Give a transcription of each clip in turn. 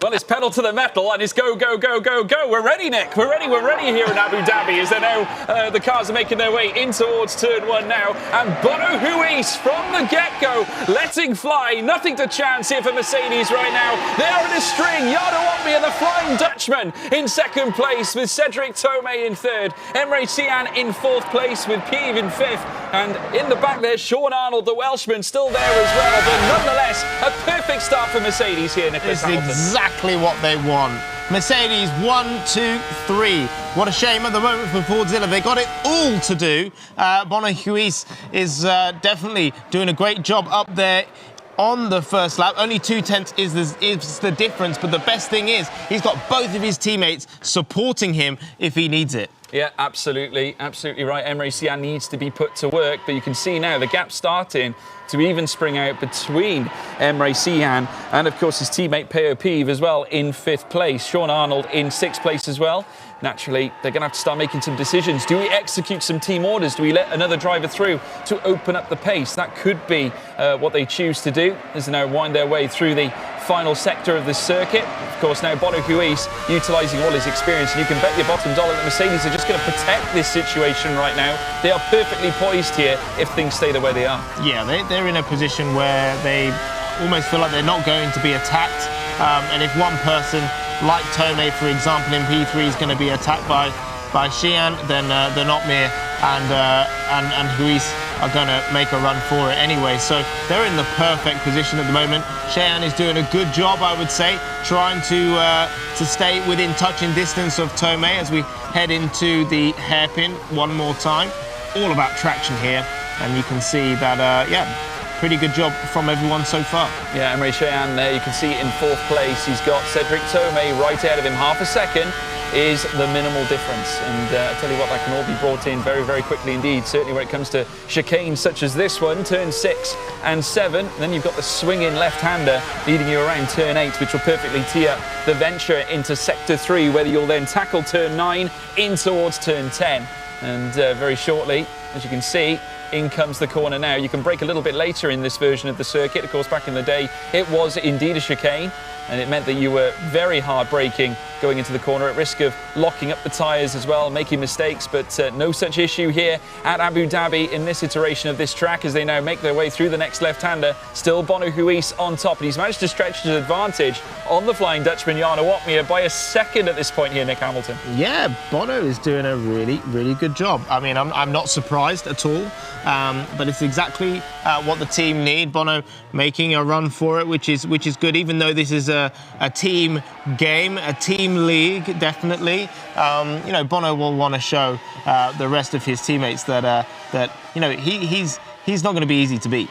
Well, it's pedal to the metal and it's go, go, go, go, go. We're ready, Nick. We're ready here in Abu Dhabi as they're now, the cars are making their way in towards turn one now. And Bono Huis from the get-go, letting fly. Nothing to chance here for Mercedes right now. They are in a string. Jarno Opmeer, the Flying Dutchman, in second place with Cedric Tomei in third. Emre Cian in fourth place with Pieve in fifth. And in the back there, Sean Arnold, the Welshman, still there as well. But nonetheless, a perfect start for Mercedes here, Nicholas Hamilton. Exactly what they want. Mercedes 1, 2, 3. What a shame at the moment for Fordzilla. They got it all to do. Bono Huis is definitely doing a great job up there on the first lap. Only 2/10 is the difference, but the best thing is he's got both of his teammates supporting him if he needs it. Yeah, absolutely right. Emre Cian needs to be put to work, but you can see now the gap starting to even spring out between Emre Cian and, of course, his teammate Peo Pieve as well in fifth place. Sean Arnold in sixth place as well. Naturally, they're going to have to start making some decisions. Do we execute some team orders? Do we let another driver through to open up the pace? That could be what they choose to do as they now wind their way through the final sector of the circuit. Of course, now Bono Huis utilising all his experience, and you can bet your bottom dollar that Mercedes are just going to protect this situation right now. They are perfectly poised here if things stay the way they are. Yeah, they're in a position where they almost feel like they're not going to be attacked. And if one person, like Tomei, for example, in P3 is going to be attacked by Cian, then Opmeer and Huis are going to make a run for it anyway. So they're in the perfect position at the moment. Cian is doing a good job, I would say, trying to stay within touching distance of Tomei as we head into the hairpin one more time. All about traction here, and you can see that, pretty good job from everyone so far. Yeah, Emre Cian there, you can see in fourth place. He's got Cedric Tomei right ahead of him. Half a second is the minimal difference. And I tell you what, that can all be brought in very, very quickly indeed. Certainly when it comes to chicanes such as this one, turn 6 and 7. And then you've got the swinging left-hander leading you around turn 8, which will perfectly tee up the venture into sector 3, where you'll then tackle turn 9 in towards turn 10. And very shortly, as you can see, in comes the corner now. You can brake a little bit later in this version of the circuit. Of course, back in the day, it was indeed a chicane, and it meant that you were very hard braking going into the corner at risk of locking up the tyres as well, making mistakes, but no such issue here at Abu Dhabi in this iteration of this track as they now make their way through the next left-hander. Still Bono Huis on top, and he's managed to stretch his advantage on the Flying Dutchman Jarno Opmeer by a second at this point here, Nick Hamilton. Yeah, Bono is doing a really, really good job. I mean, I'm not surprised at all, but it's exactly what the team need. Bono making a run for it, which is good, even though this is a team game, a team league, definitely. Bono will want to show the rest of his teammates that he's not going to be easy to beat.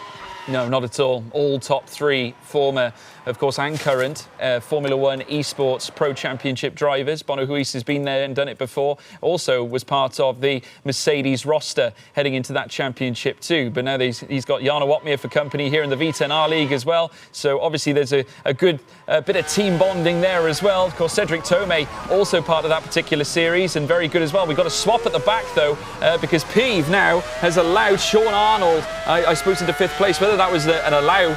No, not at all. All top 3 former, of course, and current Formula One Esports Pro Championship drivers. Bono Huis has been there and done it before. Also was part of the Mercedes roster heading into that championship too. But now he's got Jarno Opmeer for company here in the V10R League as well. So obviously there's a good bit of team bonding there as well. Of course, Cedric Tomei also part of that particular series and very good as well. We've got a swap at the back though because Pieve now has allowed Sean Arnold, I suppose, into 5th place. Whether that was an allow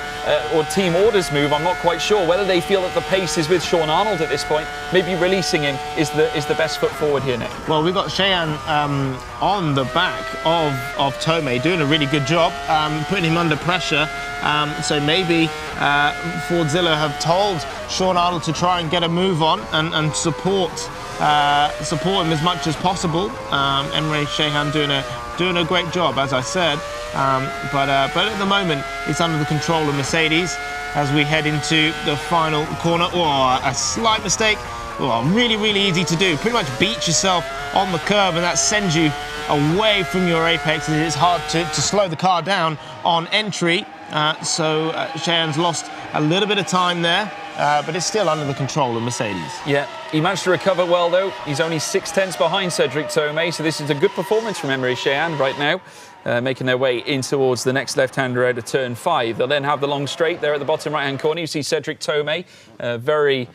or team orders move, I'm not quite sure. Whether they feel that the pace is with Sean Arnold at this point, maybe releasing him is the best foot forward here, Nick. Well, we've got Cian on the back of Tomei, doing a really good job, putting him under pressure. So maybe Fordzilla have told Sean Arnold to try and get a move on and support him as much as possible. Emre Cian doing a great job, as I said. But at the moment, it's under the control of Mercedes as we head into the final corner. Oh, a slight mistake. Oh, really, really easy to do. Pretty much beat yourself on the curb, and that sends you away from your apex. It's hard to slow the car down on entry. So Cian's lost a little bit of time there, but it's still under the control of Mercedes. Yeah, he managed to recover well, though. He's only 6/10 behind Cedric Tomei, so this is a good performance from Emre Cian right now, making their way in towards the next left-hander out of turn 5. They'll then have the long straight there at the bottom right-hand corner. You see Cedric Tomei, very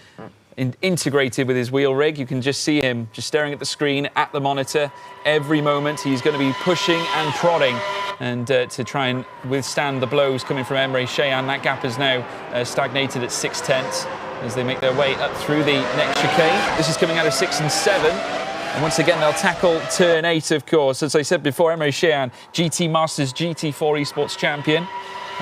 integrated with his wheel rig. You can just see him just staring at the screen, at the monitor. Every moment he's going to be pushing and prodding and to try and withstand the blows coming from Emre Cheyenne. That gap is now stagnated at 6/10 as they make their way up through the next chicane. This is coming out of 6 and 7. And once again, they'll tackle turn 8, of course. As I said before, Emre Cheyenne, GT Masters GT4 Esports champion.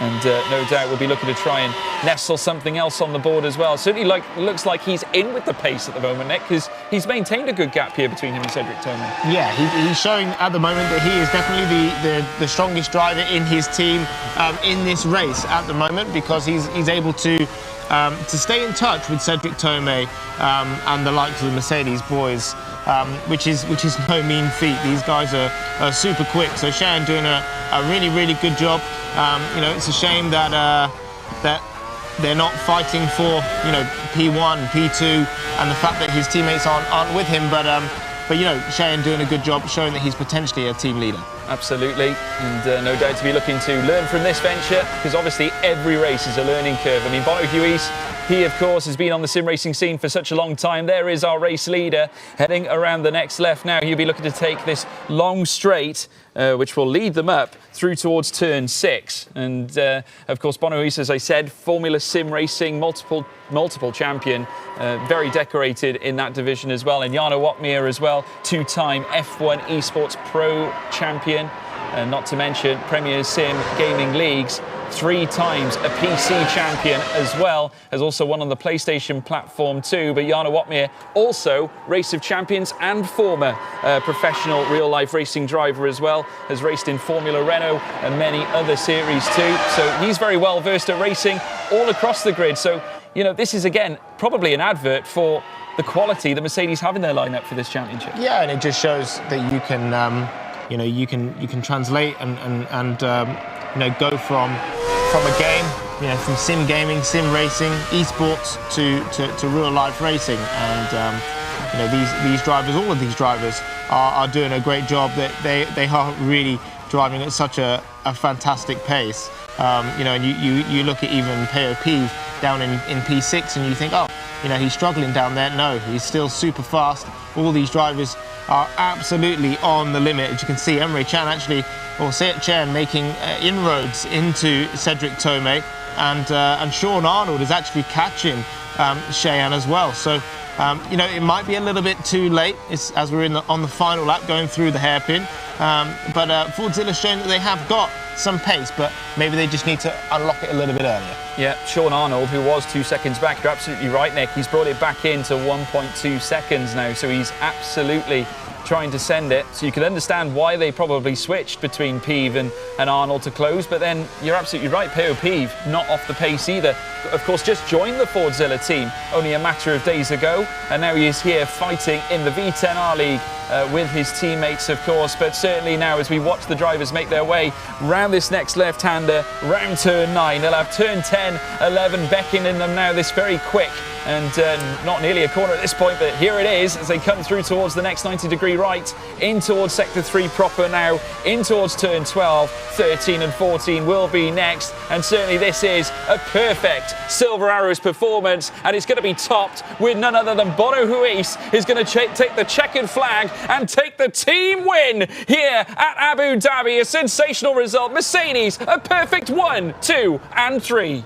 And no doubt we'll be looking to try and nestle something else on the board as well. Certainly looks like he's in with the pace at the moment, Nick, because he's maintained a good gap here between him and Cedric Tomei. Yeah, he's showing at the moment that he is definitely the strongest driver in his team in this race at the moment, because he's able to stay in touch with Cedric Tomei and the likes of the Mercedes boys, which is no mean feat. These guys are super quick. So Cheyenne doing a really, really good job. You know, it's a shame that that they're not fighting for, you know, P1, P2, and the fact that his teammates aren't with him. But you know, Cheyenne doing a good job, showing that he's potentially a team leader. Absolutely, and no doubt to be looking to learn from this venture, because obviously every race is a learning curve. I mean, Bono Huis, he of course has been on the sim racing scene for such a long time. There is our race leader heading around the next left now. He'll be looking to take this long straight, which will lead them up through towards turn 6. And of course, Bono Huis, as I said, Formula Sim Racing, multiple champion, very decorated in that division as well. And Jarno Watmir as well, 2-time F1 Esports Pro champion, and not to mention Premier Sim Gaming Leagues, 3 times a PC champion as well, has also won on the PlayStation platform too. But Jarno Watmir, also Race of Champions and former professional real-life racing driver as well, has raced in Formula Renault and many other series too. So he's very well versed at racing all across the grid. So, you know, this is again probably an advert for the quality that Mercedes have in their lineup for this championship. Yeah, and it just shows that you can, you know, you can translate and you know, go from a game, you know, from sim gaming, sim racing, esports to real life racing. And you know, these drivers, all of these drivers are doing a great job. That they are really driving at such a fantastic pace. You know, and you look at even POP down in P6 and you think, oh, you know, he's struggling down there. No, he's still super fast. All these drivers are absolutely on the limit. As you can see, Emre Cheyenne making inroads into Cedric Tomei, and Sean Arnold is actually catching Cheyenne as well. So, you know, it might be a little bit too late as we're on the final lap going through the hairpin. But Fordzilla's shown that they have got some pace, but maybe they just need to unlock it a little bit earlier. Yeah, Sean Arnold, who was 2 seconds back, you're absolutely right, Nick. He's brought it back into 1.2 seconds now, so he's absolutely trying to send it. So you can understand why they probably switched between Peeve and Arnold to close, but then you're absolutely right, Peo Peeve not off the pace either. Of course, just joined the Fordzilla team only a matter of days ago, and now he is here fighting in the V10R League with his teammates, of course. But certainly now, as we watch the drivers make their way round this next left-hander, round turn 9, they'll have turn 10, 11 beckoning them now, this very quick and not nearly a corner at this point, but here it is as they come through towards the next 90-degree right, in towards sector 3 proper now, in towards turn 12, 13 and 14 will be next, and certainly this is a perfect Silver Arrows performance, and it's going to be topped with none other than Bono Huis, who's going to take the checkered flag and take the team win here at Abu Dhabi. A sensational result. Mercedes, a perfect 1, 2 and 3.